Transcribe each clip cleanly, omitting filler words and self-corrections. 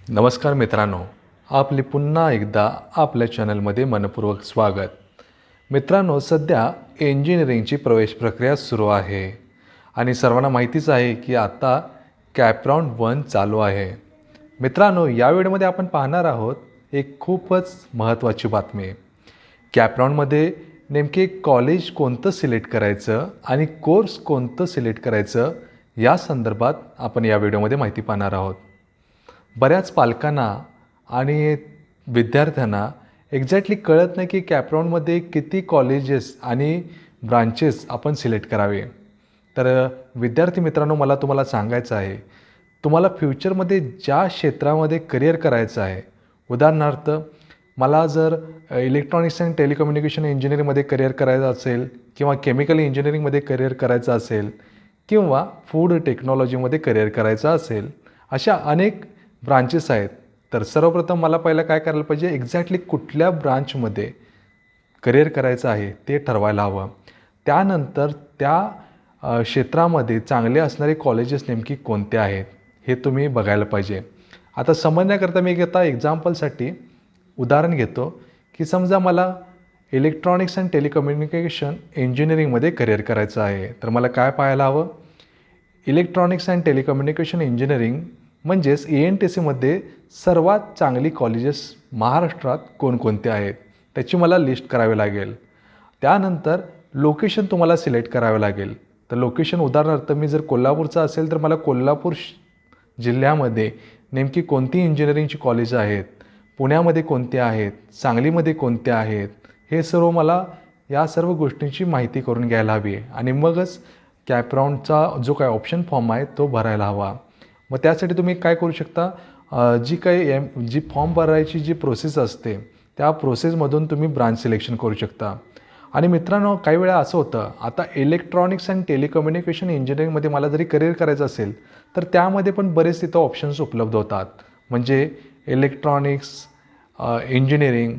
नमस्कार मित्रांनो, आपले पुन्हा एकदा आपल्या चॅनलमध्ये मनपूर्वक स्वागत. मित्रांनो, सध्या इंजिनिअरिंगची प्रवेश प्रक्रिया सुरू आहे आणि सर्वांना माहितीच आहे की आता कॅप राऊंड 1 चालू आहे. मित्रांनो, या व्हिडिओमध्ये आपण पाहणार आहोत एक खूपच महत्त्वाची बातमी. कॅप राऊंडमध्ये नेमके कॉलेज कोणतं सिलेक्ट करायचं आणि कोर्स कोणतं सिलेक्ट करायचं या संदर्भात आपण या व्हिडिओमध्ये माहिती पाहणार आहोत. बऱ्याच पालकांना आणि विद्यार्थ्यांना एक्झॅक्टली कळत नाही की कॅप राऊंडमध्ये किती कॉलेजेस आणि ब्रांचेस आपण सिलेक्ट करावे. तर विद्यार्थी मित्रांनो, मला तुम्हाला सांगायचं आहे, तुम्हाला फ्युचरमध्ये ज्या क्षेत्रामध्ये करिअर करायचं आहे, उदाहरणार्थ मला जर इलेक्ट्रॉनिक्स अँड टेलिकम्युनिकेशन इंजिनिअरिंगमध्ये करिअर करायचं असेल किंवा केमिकल इंजिनिअरिंगमध्ये करिअर करायचं असेल किंवा फूड टेक्नॉलॉजीमध्ये करिअर करायचं असेल, अशा अनेक ब्रांचेस आहेत. तर सर्वप्रथम मला पहिलं काय करायला पाहिजे, एक्झॅक्टली कुठल्या ब्रांचमध्ये करिअर करायचं आहे ते ठरवायला हवं. त्यानंतर त्या क्षेत्रामध्ये चांगले असणारे कॉलेजेस नेमकी कोणते आहेत हे तुम्ही बघायला पाहिजे. आता समजण्याकरता मी एक्झाम्पलसाठी उदाहरण घेतो की समजा मला इलेक्ट्रॉनिक्स अँड टेलिकम्युनिकेशन इंजिनिअरिंगमध्ये करिअर करायचं आहे. तर मला काय पाहायला हवं, इलेक्ट्रॉनिक्स अँड टेलिकम्युनिकेशन इंजिनिअरिंग म्हणजेच ENTCमध्ये सर्वात चांगली कॉलेजेस महाराष्ट्रात कोणकोणते आहेत त्याची मला लिस्ट करावी लागेल. त्यानंतर लोकेशन तुम्हाला सिलेक्ट करावे लागेल. तर लोकेशन उदाहरणार्थ मी जर कोल्हापूरचा असेल तर मला कोल्हापूर जिल्ह्यामध्ये नेमकी कोणती इंजिनिअरिंगची कॉलेज आहेत, पुण्यामध्ये कोणते आहेत, सांगलीमध्ये कोणते आहेत, हे सर्व मला या सर्व गोष्टींची माहिती करून घ्यायला हवी आणि मगच कॅप राऊंडचा जो काय ऑप्शन फॉर्म आहे तो भरायला हवा. मग त्यासाठी तुम्ही काय करू शकता, जी फॉर्म भरायची जी प्रोसेस असते त्या प्रोसेसमधून तुम्ही ब्रांच सिलेक्शन करू शकता. आणि मित्रांनो, काही वेळा असं होतं, आता इलेक्ट्रॉनिक्स अँड टेलिकम्युनिकेशन इंजिनिअरिंगमध्ये मला जरी करिअर करायचं असेल तर त्यामध्ये पण बरेच तिथं ऑप्शन्स उपलब्ध होतात. म्हणजे electronics engineering,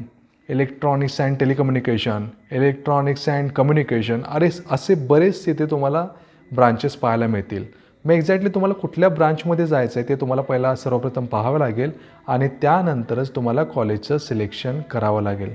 electronics and telecommunication, electronics and communication, असे बरेच तिथे तुम्हाला ब्रांचेस पाहायला मिळतील. मग एक्झॅक्टली तुम्हाला कुठल्या ब्रांचमध्ये जायचं आहे ते तुम्हाला पहिला सर्वप्रथम पाहावं लागेल आणि त्यानंतरच तुम्हाला कॉलेजचं सिलेक्शन करावं लागेल.